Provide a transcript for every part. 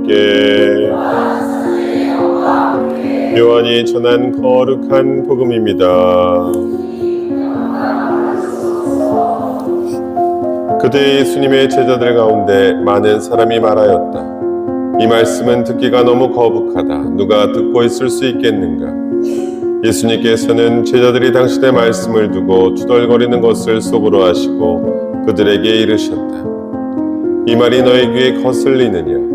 함께 요한이 전한 거룩한 복음입니다. 그때 예수님의 제자들 가운데 많은 사람이 말하였다. 이 말씀은 듣기가 너무 거북하다. 누가 듣고 있을 수 있겠는가? 예수님께서는 제자들이 당신의 말씀을 두고 투덜거리는 것을 속으로 하시고 그들에게 이르셨다. 이 말이 너희 귀에 거슬리느냐?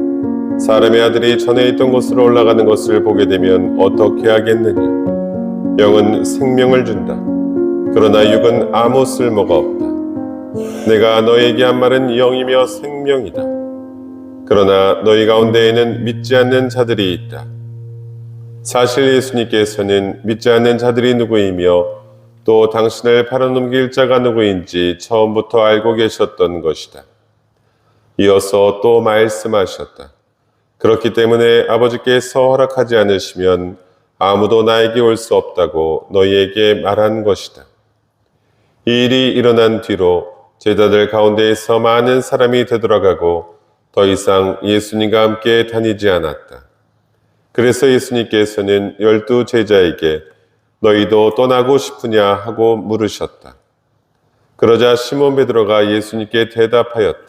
사람의 아들이 전에 있던 곳으로 올라가는 것을 보게 되면 어떻게 하겠느냐? 영은 생명을 준다. 그러나 육은 아무 쓸모가 없다. 내가 너희에게 한 말은 영이며 생명이다. 그러나 너희 가운데에는 믿지 않는 자들이 있다. 사실 예수님께서는 믿지 않는 자들이 누구이며 또 당신을 팔아넘길 자가 누구인지 처음부터 알고 계셨던 것이다. 이어서 또 말씀하셨다. 그렇기 때문에 아버지께서 허락하지 않으시면 아무도 나에게 올 수 없다고 너희에게 말한 것이다. 이 일이 일어난 뒤로 제자들 가운데에서 많은 사람이 되돌아가고 더 이상 예수님과 함께 다니지 않았다. 그래서 예수님께서는 12 제자에게 너희도 떠나고 싶으냐 하고 물으셨다. 그러자 시몬 베드로가 예수님께 대답하였다.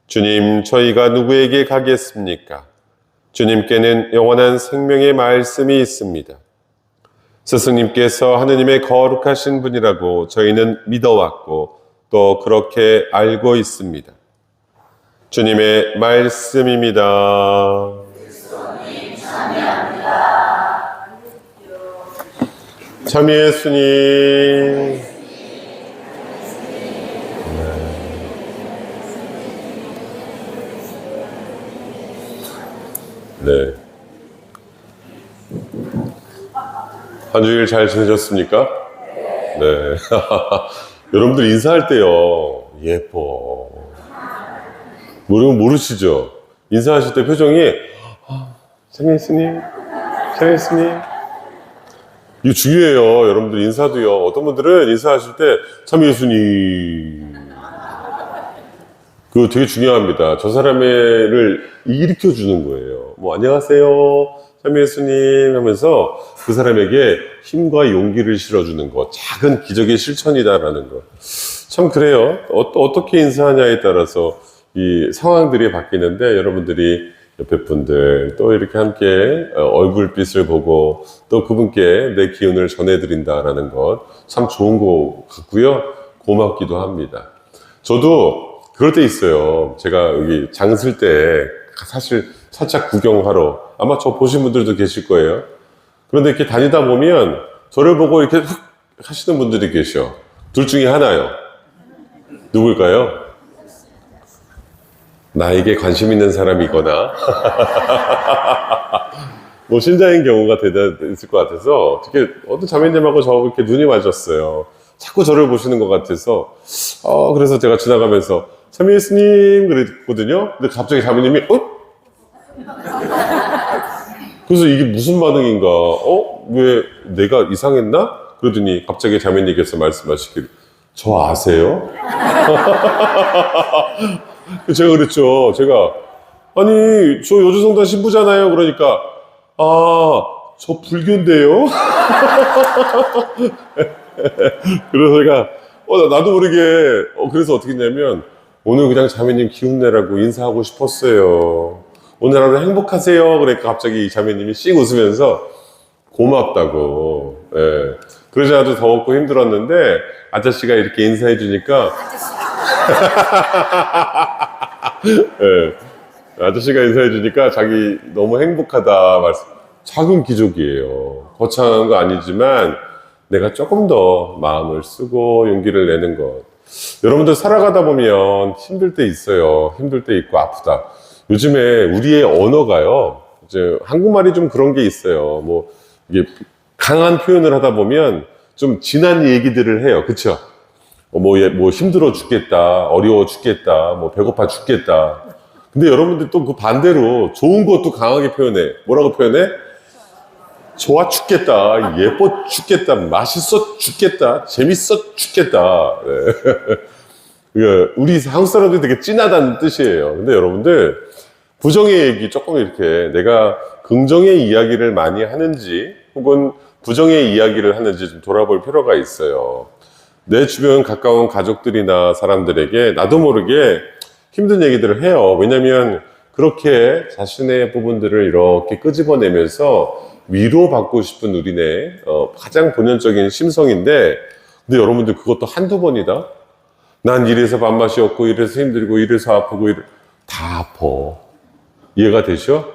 주님, 저희가 누구에게 가겠습니까? 주님께는 영원한 생명의 말씀이 있습니다. 스승님께서 하느님의 거룩하신 분이라고 저희는 믿어왔고 또 그렇게 알고 있습니다. 주님의 말씀입니다. 참 예수님. 네. 한 주일 잘 지내셨습니까? 네. 여러분들 인사할 때요, 예뻐. 모르시죠? 인사하실 때 표정이, 참 예수님, 참 예수님. 이거 중요해요. 여러분들 인사도요. 어떤 분들은 인사하실 때, 참 예수님. 그거 되게 중요합니다. 저 사람을 일으켜주는 거예요. 뭐, 안녕하세요. 참 예수님 하면서 그 사람에게 힘과 용기를 실어주는 것. 작은 기적의 실천이다라는 것. 참 그래요. 어떻게 인사하냐에 따라서 이 상황들이 바뀌는데 여러분들이 옆에 분들 또 이렇게 함께 얼굴빛을 보고 또 그분께 내 기운을 전해드린다라는 것 참 좋은 것 같고요. 고맙기도 합니다. 저도 그럴 때 있어요. 제가 여기 장 쓸 때 사실 살짝 구경하러 아마 저 보신 분들도 계실 거예요. 그런데 이렇게 다니다 보면 저를 보고 이렇게 훅 하시는 분들이 계셔. 둘 중에 하나요. 누굴까요? 나에게 관심 있는 사람이거나 뭐 신자인 경우가 있을 것 같아서 어떻게 어떤 자매님하고 저 이렇게 눈이 맞았어요. 자꾸 저를 보시는 것 같아서 그래서 제가 지나가면서 참 예수님 그랬거든요. 근데 갑자기 자매님이 그래서 이게 무슨 반응인가? 왜 내가 이상했나? 그러더니 갑자기 자매님께서 말씀하시길 저 아세요? 제가 그랬죠. 제가 아니 저 여주성당 신부잖아요. 그러니까 저 불교인데요. 그래서 제가 나도 모르게 그래서 어떻게 했냐면 오늘 그냥 자매님 기운 내라고 인사하고 싶었어요. 오늘 하루 행복하세요. 그러니까 갑자기 이 자매님이 씩 웃으면서 고맙다고. 예. 그러지 않아도 더웠고 힘들었는데 아저씨가 이렇게 인사해 주니까 네. 아저씨가 인사해 주니까 자기 너무 행복하다 말씀. 작은 기적이에요. 거창한 거 아니지만 내가 조금 더 마음을 쓰고 용기를 내는 것. 여러분들 살아가다 보면 힘들 때 있어요. 힘들 때 있고 아프다. 요즘에 우리의 언어가요. 이제 한국말이 좀 그런 게 있어요. 뭐 이게 강한 표현을 하다 보면 좀 진한 얘기들을 해요. 그쵸? 뭐 힘들어 죽겠다, 어려워 죽겠다, 뭐 배고파 죽겠다. 근데 여러분들 또 그 반대로 좋은 것도 강하게 표현해. 뭐라고 표현해? 좋아 죽겠다, 예뻐 죽겠다, 맛있어 죽겠다, 재밌어 죽겠다. 네. 우리 한국 사람들이 되게 찐하다는 뜻이에요. 근데 여러분들 부정의 얘기 조금 이렇게 내가 긍정의 이야기를 많이 하는지 혹은 부정의 이야기를 하는지 좀 돌아볼 필요가 있어요. 내 주변 가까운 가족들이나 사람들에게 나도 모르게 힘든 얘기들을 해요. 왜냐면 그렇게 자신의 부분들을 이렇게 끄집어내면서 위로받고 싶은 우리네 가장 본연적인 심성인데, 근데 여러분들 그것도 한두 번이다? 난 이래서 밥맛이 없고 이래서 힘들고 이래서 아프고 다 아파. 이해가 되셔?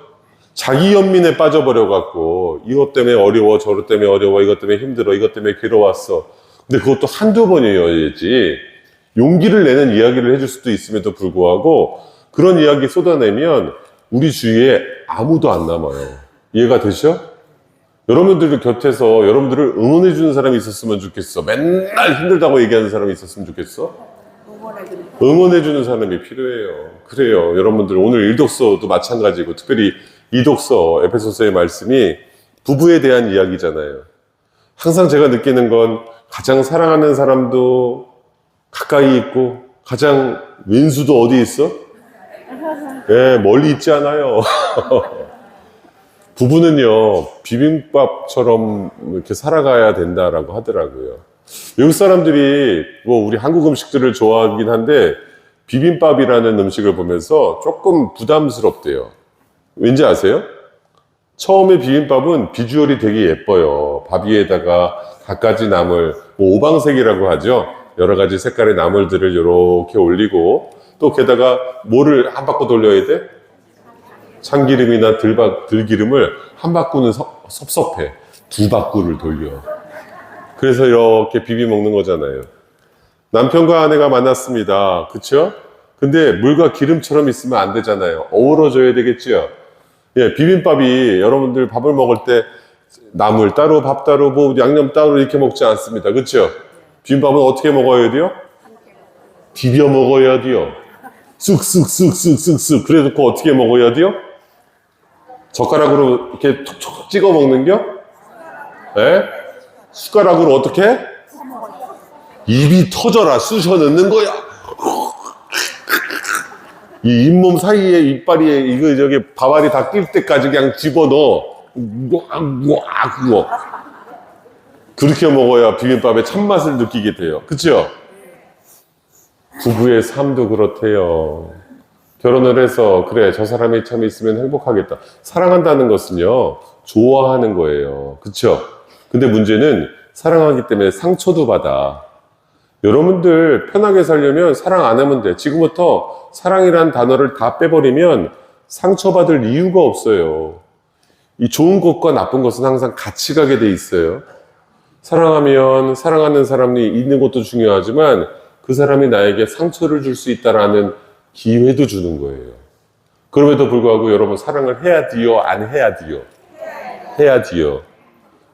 자기 연민에 빠져버려갖고 이것 때문에 어려워, 저것 때문에 어려워, 이것 때문에 힘들어, 이것 때문에 괴로웠어. 근데 그것도 한두 번이어야지. 용기를 내는 이야기를 해줄 수도 있음에도 불구하고 그런 이야기 쏟아내면 우리 주위에 아무도 안 남아요. 이해가 되셔? 여러분들 곁에서 여러분들을 응원해주는 사람이 있었으면 좋겠어. 맨날 힘들다고 얘기하는 사람이 있었으면 좋겠어? 응원해주는 사람이 필요해요. 그래요. 여러분들 오늘 일독서도 마찬가지고, 특별히 이 독서 에베소서의 말씀이 부부에 대한 이야기잖아요. 항상 제가 느끼는 건 가장 사랑하는 사람도 가까이 있고 가장 왼수도 어디 있어? 네, 멀리 있지 않아요. 부부는요, 비빔밥처럼 이렇게 살아가야 된다라고 하더라고요. 외국 사람들이 우리 한국 음식들을 좋아하긴 한데 비빔밥이라는 음식을 보면서 조금 부담스럽대요. 왠지 아세요? 처음에 비빔밥은 비주얼이 되게 예뻐요. 밥 위에다가 갖가지 나물, 오방색이라고 하죠. 여러 가지 색깔의 나물들을 이렇게 올리고, 또 게다가 뭐를 한 바퀴 돌려야 돼? 참기름이나 들기름을 한 바퀴는 섭섭해. 두 바퀴를 돌려. 그래서 이렇게 비비 먹는 거잖아요. 남편과 아내가 만났습니다. 그쵸? 근데 물과 기름처럼 있으면 안 되잖아요. 어우러져야 되겠죠? 예, 비빔밥이 여러분들 밥을 먹을 때 나물 따로, 밥 따로, 뭐 양념 따로 이렇게 먹지 않습니다. 그쵸? 비빔밥은 어떻게 먹어야 돼요? 비벼 먹어야 돼요. 쓱쓱쓱쓱쓱쓱. 그래서 그거 어떻게 먹어야 돼요? 젓가락으로 이렇게 톡톡 찍어 먹는겨? 예? 숟가락으로 어떻게? 입이 터져라 쑤셔 넣는 거야. 이 잇몸 사이에 이빨이 이거 저기 밥알이 다 낄 때까지 그냥 집어넣어. 그거 그렇게 먹어야 비빔밥의 참맛을 느끼게 돼요. 그쵸? 부부의 삶도 그렇대요. 결혼을 해서 그래 저 사람이 참 있으면 행복하겠다. 사랑한다는 것은요, 좋아하는 거예요. 그쵸? 근데 문제는 사랑하기 때문에 상처도 받아. 여러분들 편하게 살려면 사랑 안 하면 돼. 지금부터 사랑이란 단어를 다 빼버리면 상처받을 이유가 없어요. 이 좋은 것과 나쁜 것은 항상 같이 가게 돼 있어요. 사랑하면 사랑하는 사람이 있는 것도 중요하지만 그 사람이 나에게 상처를 줄 수 있다라는 기회도 주는 거예요. 그럼에도 불구하고 여러분 사랑을 해야 돼요? 안 해야 돼요? 해야 돼요.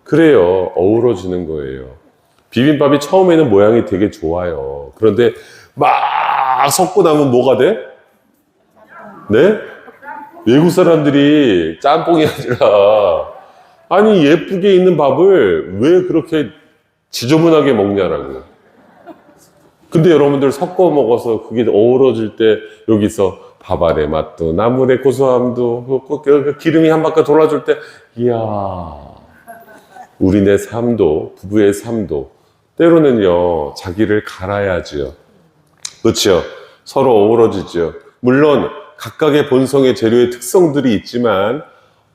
그래요. 어우러지는 거예요. 비빔밥이 처음에는 모양이 되게 좋아요. 그런데 막 섞고 나면 뭐가 돼? 네? 외국 사람들이 짬뽕이 아니라 아니 예쁘게 있는 밥을 왜 그렇게 지저분하게 먹냐라고. 근데 여러분들 섞어 먹어서 그게 어우러질 때 여기서 밥알의 맛도 나물의 고소함도 그 기름이 한 바퀴 돌아줄 때 이야, 우리네 삶도 부부의 삶도 때로는요 자기를 갈아야지요. 그렇죠? 서로 어우러지죠. 물론 각각의 본성의 재료의 특성들이 있지만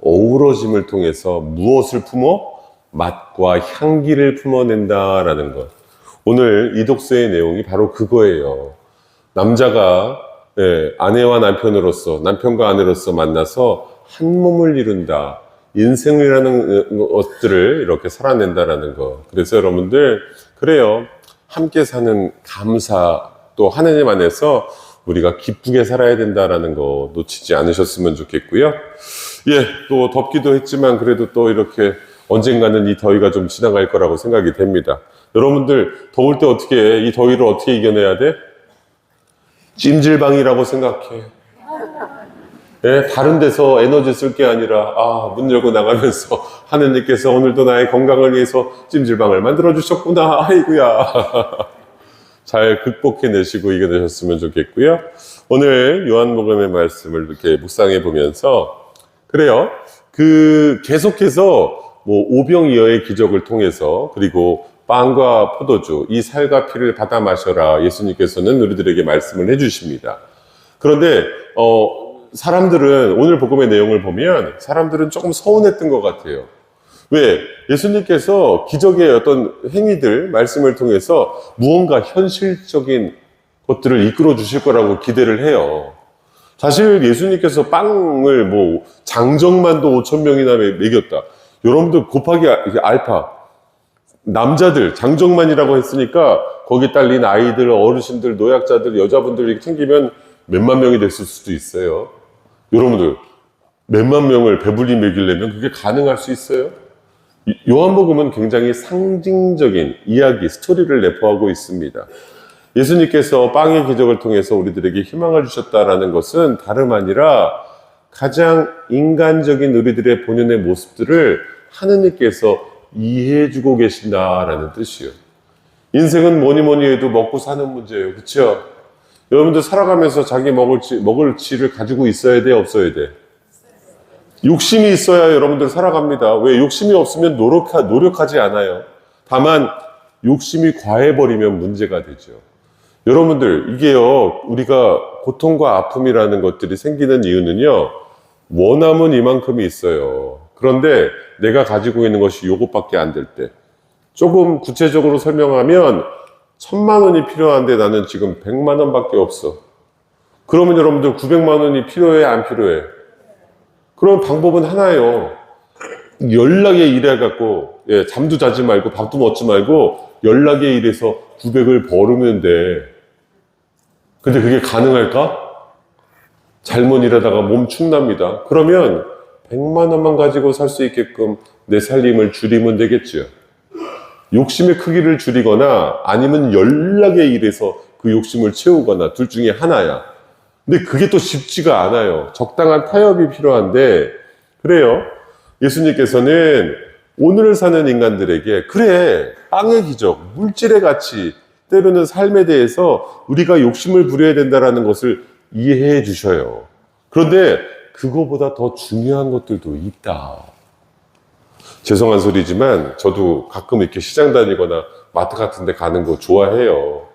어우러짐을 통해서 무엇을 품어? 맛과 향기를 품어낸다라는 것. 오늘 이 독서의 내용이 바로 그거예요. 남자가 아내와 남편으로서, 남편과 아내로서 만나서 한 몸을 이룬다. 인생이라는 것들을 이렇게 살아낸다라는 거. 그래서 여러분들, 그래요. 함께 사는 감사, 또 하나님 안에서 우리가 기쁘게 살아야 된다라는 거 놓치지 않으셨으면 좋겠고요. 예, 또 덥기도 했지만 그래도 또 이렇게 언젠가는 이 더위가 좀 지나갈 거라고 생각이 됩니다. 여러분들 더울 때 어떻게 해? 이 더위를 어떻게 이겨내야 돼? 찜질방이라고 생각해. 예, 다른 데서 에너지 쓸 게 아니라 문 열고 나가면서 하느님께서 오늘도 나의 건강을 위해서 찜질방을 만들어 주셨구나. 아이고야. 잘 극복해내시고 이겨내셨으면 좋겠고요. 오늘 요한복음의 말씀을 이렇게 묵상해 보면서 그래요. 계속해서 오병이어의 기적을 통해서 그리고 빵과 포도주, 이 살과 피를 받아 마셔라 예수님께서는 우리들에게 말씀을 해주십니다. 그런데 사람들은 오늘 복음의 내용을 보면 사람들은 조금 서운했던 것 같아요. 왜? 예수님께서 기적의 어떤 행위들, 말씀을 통해서 무언가 현실적인 것들을 이끌어 주실 거라고 기대를 해요. 사실 예수님께서 빵을 장정만도 5,000명이나 먹였다. 여러분들 곱하기 알파. 남자들, 장정만이라고 했으니까 거기 딸린 아이들, 어르신들, 노약자들, 여자분들 이렇게 챙기면 몇만 명이 됐을 수도 있어요. 여러분들, 몇만 명을 배불리 먹이려면 그게 가능할 수 있어요? 요한복음은 굉장히 상징적인 이야기, 스토리를 내포하고 있습니다. 예수님께서 빵의 기적을 통해서 우리들에게 희망을 주셨다라는 것은 다름 아니라 가장 인간적인 우리들의 본연의 모습들을 하느님께서 이해해주고 계신다라는 뜻이에요. 인생은 뭐니 해도 먹고 사는 문제예요. 그렇죠? 여러분들 살아가면서 자기 먹을 지를 가지고 있어야 돼, 없어야 돼? 욕심이 있어야 여러분들 살아갑니다. 왜? 욕심이 없으면 노력하지 않아요. 다만 욕심이 과해버리면 문제가 되죠. 여러분들 이게요, 우리가 고통과 아픔이라는 것들이 생기는 이유는요, 원함은 이만큼이 있어요. 그런데 내가 가지고 있는 것이 요것밖에 안 될 때, 조금 구체적으로 설명하면 1,000만 원이 필요한데 나는 지금 100만 원밖에 없어. 그러면 여러분들 900만 원이 필요해, 안 필요해? 그럼 방법은 하나예요. 연락에 일해갖고, 잠도 자지 말고 밥도 먹지 말고 연락에 일해서 900을 벌으면 돼. 근데 그게 가능할까? 잘못 일하다가 몸 축납니다. 그러면 100만 원만 가지고 살 수 있게끔 내 살림을 줄이면 되겠죠. 욕심의 크기를 줄이거나 아니면 연락에 일해서 그 욕심을 채우거나 둘 중에 하나야. 근데 그게 또 쉽지가 않아요. 적당한 타협이 필요한데, 그래요. 예수님께서는 오늘을 사는 인간들에게, 그래, 빵의 기적, 물질의 가치, 때로는 삶에 대해서 우리가 욕심을 부려야 된다는 것을 이해해 주셔요. 그런데 그거보다 더 중요한 것들도 있다. 죄송한 소리지만 저도 가끔 이렇게 시장 다니거나 마트 같은 데 가는 거 좋아해요.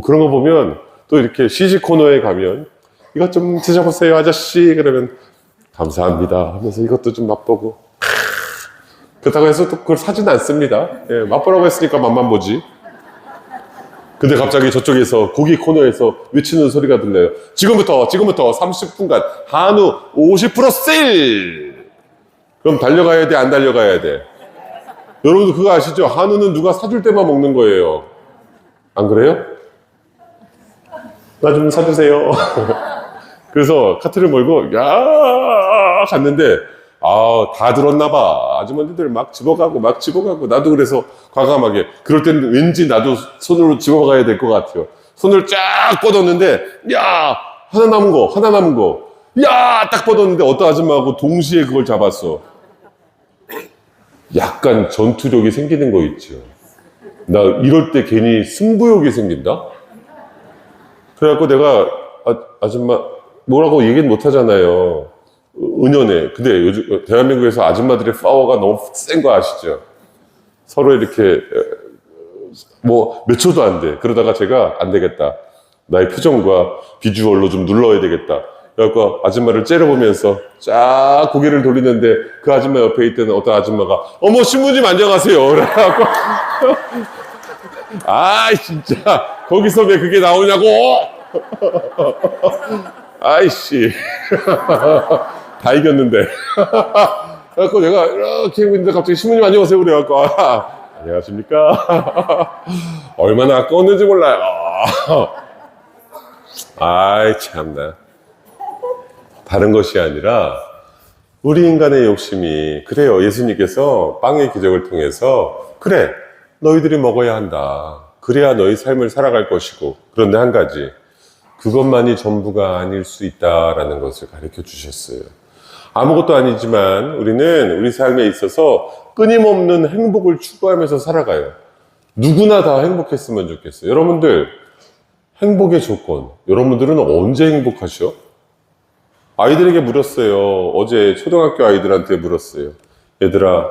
그런 거 보면 또 이렇게 시식 코너에 가면 이것 좀 드셔보세요 아저씨, 그러면 감사합니다 하면서 이것도 좀 맛보고, 그렇다고 해서 또 그걸 사진 않습니다. 맛보라고 했으니까 맛만 보지. 근데 갑자기 저쪽에서 고기 코너에서 외치는 소리가 들려요. 지금부터 30분간 한우 50% 세일! 그럼 달려가야 돼, 안 달려가야 돼? 여러분들 그거 아시죠? 한우는 누가 사줄 때만 먹는 거예요. 안 그래요? 나 좀 사주세요. 그래서 카트를 몰고 야 갔는데 다 들었나 봐. 아주머니들 막 집어가고 나도 그래서 과감하게, 그럴 땐 왠지 나도 손으로 집어가야 될 것 같아요. 손을 쫙 뻗었는데 하나 남은 거 딱 뻗었는데 어떤 아줌마하고 동시에 그걸 잡았어. 약간 전투력이 생기는 거 있죠. 나 이럴 때 괜히 승부욕이 생긴다. 그래갖고 내가 아줌마 뭐라고 얘기는 못 하잖아요. 은연해. 근데 요즘 대한민국에서 아줌마들의 파워가 너무 센 거 아시죠? 서로 이렇게 몇 초도 안 돼. 그러다가 제가 안 되겠다, 나의 표정과 비주얼로 좀 눌러야 되겠다. 그래갖고 아줌마를 째려보면서 쫙 고개를 돌리는데 그 아줌마 옆에 있던 어떤 아줌마가 어머 신부님 안녕하세요. 그래갖고 진짜 거기서 왜 그게 나오냐고. 아이씨 다 이겼는데. 그래갖고 내가 이렇게 하고 있는데 갑자기 신부님 안녕하세요 그래갖고 안녕하십니까. 얼마나 아까웠는지 몰라요. 참나. 다른 것이 아니라 우리 인간의 욕심이, 그래요. 예수님께서 빵의 기적을 통해서 그래, 너희들이 먹어야 한다. 그래야 너희 삶을 살아갈 것이고, 그런데 한 가지, 그것만이 전부가 아닐 수 있다라는 것을 가르쳐 주셨어요. 아무것도 아니지만 우리는 우리 삶에 있어서 끊임없는 행복을 추구하면서 살아가요. 누구나 다 행복했으면 좋겠어요. 여러분들 행복의 조건. 여러분들은 언제 행복하셔? 아이들에게 물었어요. 어제 초등학교 아이들한테 물었어요. 얘들아,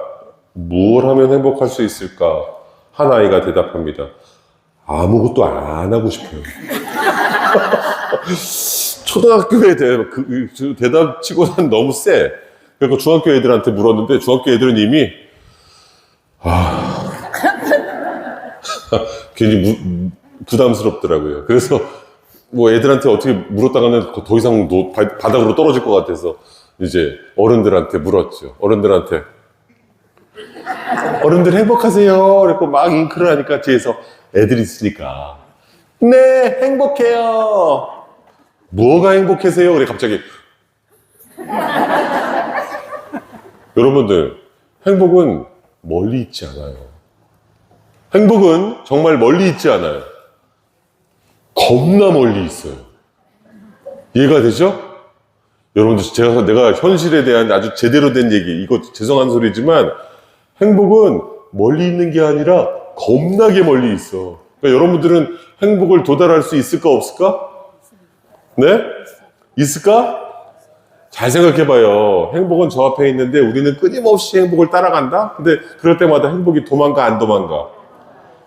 뭘 하면 행복할 수 있을까? 한 아이가 대답합니다. 아무것도 안 하고 싶어요. 초등학교에 대답 치고는 너무 세. 그러니까 중학교 애들한테 물었는데 중학교 애들은 이미 괜히 부담스럽더라고요. 그래서 뭐 애들한테 어떻게 물었다가는 더 이상 바닥으로 떨어질 것 같아서 이제 어른들한테 물었죠. 어른들 행복하세요. 그랬고 막 잉크를 하니까 뒤에서 애들이 있으니까 네, 행복해요. 뭐가 행복해세요? 그래 갑자기 여러분들, 행복은 멀리 있지 않아요. 행복은 정말 멀리 있지 않아요. 겁나 멀리 있어요. 이해가 되죠? 여러분들, 내가 현실에 대한 아주 제대로 된 얘기, 이거 죄송한 소리지만 행복은 멀리 있는 게 아니라 겁나게 멀리 있어. 그러니까 여러분들은 행복을 도달할 수 있을까 없을까? 네? 있을까? 잘 생각해봐요. 행복은 저 앞에 있는데 우리는 끊임없이 행복을 따라간다? 근데 그럴 때마다 행복이 도망가 안 도망가?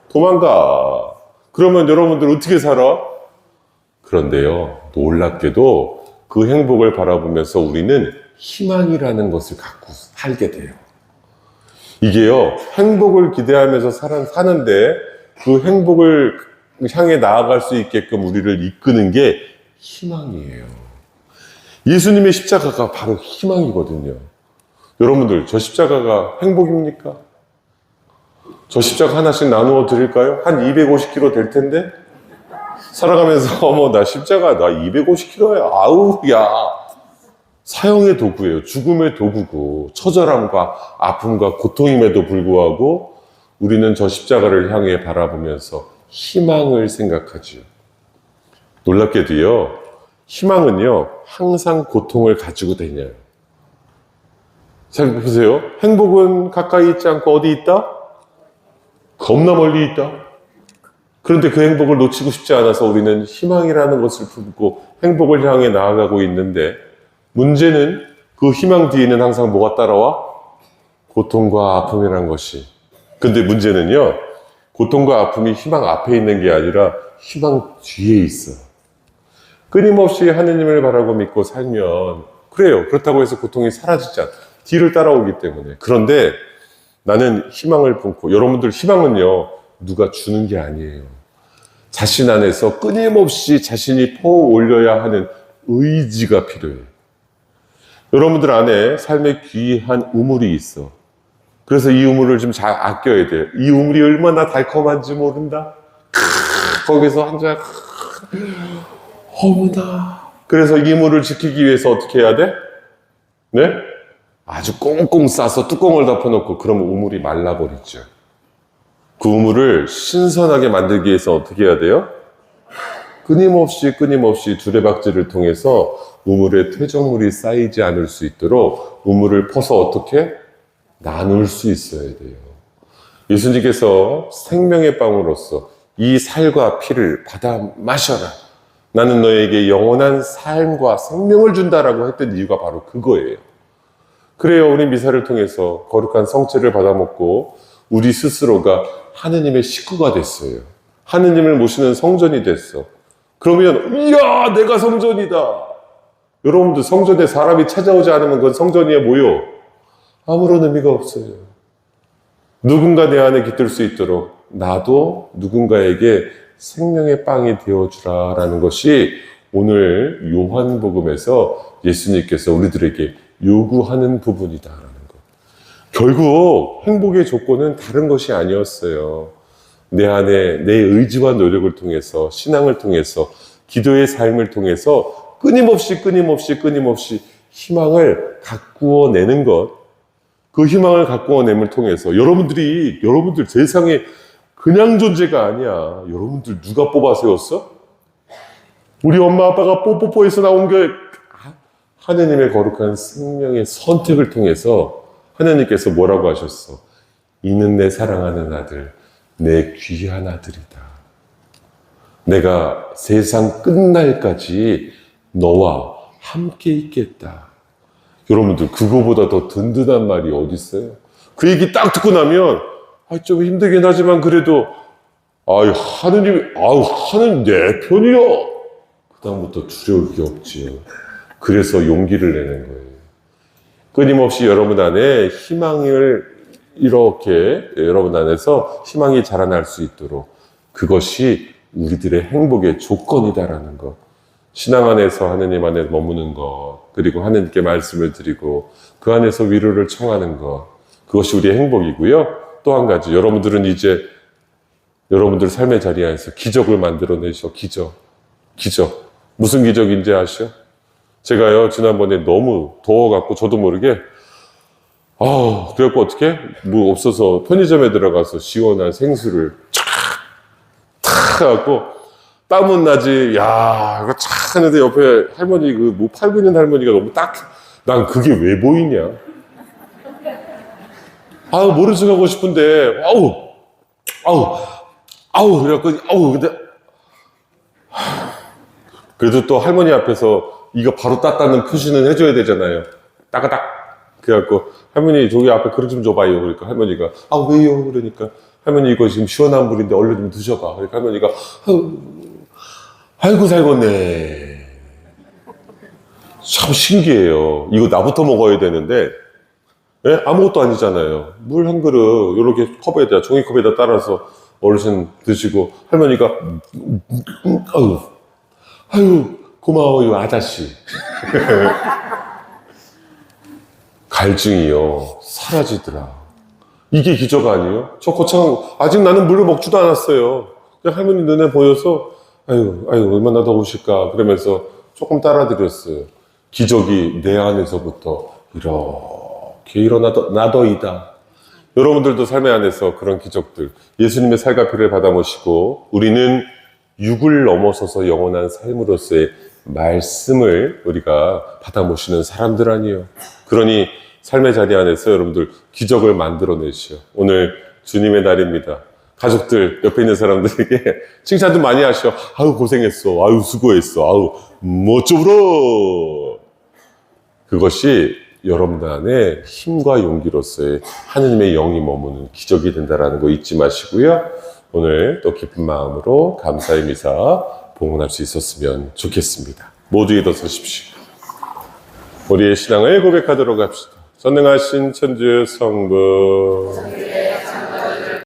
도망가. 그러면 여러분들 어떻게 살아? 그런데요, 놀랍게도 그 행복을 바라보면서 우리는 희망이라는 것을 갖고 살게 돼요. 이게요, 행복을 기대하면서 사는데 그 행복을 향해 나아갈 수 있게끔 우리를 이끄는 게 희망이에요. 예수님의 십자가가 바로 희망이거든요. 여러분들, 저 십자가가 행복입니까? 저 십자가 하나씩 나누어 드릴까요? 한 250kg 될 텐데? 살아가면서, 어머, 나 250kg야. 아우, 야. 사형의 도구예요. 죽음의 도구고, 처절함과 아픔과 고통임에도 불구하고, 우리는 저 십자가를 향해 바라보면서 희망을 생각하지요. 놀랍게도요, 희망은요, 항상 고통을 가지고 다녀요. 생각해보세요. 행복은 가까이 있지 않고 어디 있다? 겁나 멀리 있다. 그런데 그 행복을 놓치고 싶지 않아서 우리는 희망이라는 것을 품고 행복을 향해 나아가고 있는데, 문제는 그 희망 뒤에는 항상 뭐가 따라와? 고통과 아픔이라는 것이. 근데 문제는요, 고통과 아픔이 희망 앞에 있는 게 아니라 희망 뒤에 있어. 끊임없이 하느님을 바라고 믿고 살면, 그래요. 그렇다고 해서 고통이 사라지지 않아. 뒤를 따라오기 때문에. 그런데 나는 희망을 품고, 여러분들, 희망은요, 누가 주는 게 아니에요. 자신 안에서 끊임없이 자신이 퍼 올려야 하는 의지가 필요해요. 여러분들 안에 삶의 귀한 우물이 있어. 그래서 이 우물을 좀 잘 아껴야 돼요. 이 우물이 얼마나 달콤한지 모른다. 거기서 한잔 어머나. 그래서 이 우물을 지키기 위해서 어떻게 해야 돼? 네? 아주 꽁꽁 싸서 뚜껑을 덮어놓고 그러면 우물이 말라버리죠. 그 우물을 신선하게 만들기 위해서 어떻게 해야 돼요? 끊임없이 두레박질을 통해서 우물에 퇴적물이 쌓이지 않을 수 있도록 우물을 퍼서 어떻게? 나눌 수 있어야 돼요. 예수님께서 생명의 빵으로서 이 살과 피를 받아 마셔라. 나는 너에게 영원한 삶과 생명을 준다라고 했던 이유가 바로 그거예요. 그래요, 우리 미사를 통해서 거룩한 성체를 받아먹고 우리 스스로가 하느님의 식구가 됐어요. 하느님을 모시는 성전이 됐어. 그러면 이야, 내가 성전이다. 여러분들, 성전에 사람이 찾아오지 않으면 그건 성전이야 뭐요? 아무런 의미가 없어요. 누군가 내 안에 깃들 수 있도록 나도 누군가에게 생명의 빵이 되어주라라는 것이 오늘 요한복음에서 예수님께서 우리들에게 요구하는 부분이다라는 것. 결국 행복의 조건은 다른 것이 아니었어요. 내 안에 내 의지와 노력을 통해서, 신앙을 통해서, 기도의 삶을 통해서 끊임없이 희망을 가꾸어내는 것. 그 희망을 가꾸어냄을 통해서 여러분들 세상에 그냥 존재가 아니야. 여러분들 누가 뽑아 세웠어? 우리 엄마 아빠가 뽀뽀뽀에서 나온 게 하느님의 거룩한 생명의 선택을 통해서 하느님께서 뭐라고 하셨어? 이는 내 사랑하는 아들, 내 귀한 아들이다. 내가 세상 끝날까지 너와 함께 있겠다. 여러분들, 그거보다 더 든든한 말이 어디 있어요? 그 얘기 딱 듣고 나면 좀 힘들긴 하지만 그래도 하느님 내 편이요. 그다음부터 두려울 게 없지요. 그래서 용기를 내는 거예요. 끊임없이 여러분 안에 희망을 이렇게 여러분 안에서 희망이 자라날 수 있도록, 그것이 우리들의 행복의 조건이다라는 것. 신앙 안에서 하느님 안에 머무는 것, 그리고 하느님께 말씀을 드리고 그 안에서 위로를 청하는 것, 그것이 우리의 행복이고요. 또 한 가지, 여러분들은 이제 여러분들 삶의 자리에서 기적을 만들어내셔. 기적. 무슨 기적인지 아시죠? 제가요, 지난번에 너무 더워갖고 저도 모르게 그래갖고 어떻게? 뭐 없어서 편의점에 들어가서 시원한 생수를 탁 해갖고 땀은 나지. 이거 착 하는데 옆에 할머니, 뭐 팔고 있는 할머니가 너무 난 그게 왜 보이냐? 모른 척 하고 싶은데, 그래갖고, 근데, 그래도 또 할머니 앞에서 이거 바로 땄다는 표시는 해줘야 되잖아요. 따가닥. 그래갖고, 할머니, 저기 앞에 그릇 좀 줘봐요. 그러니까 할머니가, 왜요? 그러니까, 할머니 이거 지금 시원한 물인데 얼른 좀 드셔봐. 그러니까 할머니가, 아이고, 살겄네. 참 신기해요. 이거 나부터 먹어야 되는데, 예? 아무것도 아니잖아요. 물 한 그릇, 요렇게 컵에다, 종이컵에다 따라서 어르신 드시고, 할머니가, 아유, 고마워요, 아저씨. 갈증이요, 사라지더라. 이게 기적 아니에요? 저 거창한, 아직 나는 물을 먹지도 않았어요. 그냥 할머니 눈에 보여서, 아유, 얼마나 더우실까. 그러면서 조금 따라드렸어요. 기적이 내 안에서부터 이렇게 일어나더이다. 여러분들도 삶의 안에서 그런 기적들, 예수님의 살과 피를 받아 모시고, 우리는 육을 넘어서서 영원한 삶으로서의 말씀을 우리가 받아 모시는 사람들 아니에요. 그러니 삶의 자리 안에서 여러분들 기적을 만들어내시오. 오늘 주님의 날입니다. 가족들, 옆에 있는 사람들에게 칭찬 좀 많이 하시오. 고생했어. 수고했어. 멋져보러. 그것이 여러분들 안에 힘과 용기로서의 하느님의 영이 머무는 기적이 된다는 거 잊지 마시고요. 오늘 또 깊은 마음으로 감사의 미사 봉헌할 수 있었으면 좋겠습니다. 모두 일어서십시오. 우리의 신앙을 고백하도록 합시다. 전능하신 천주 성부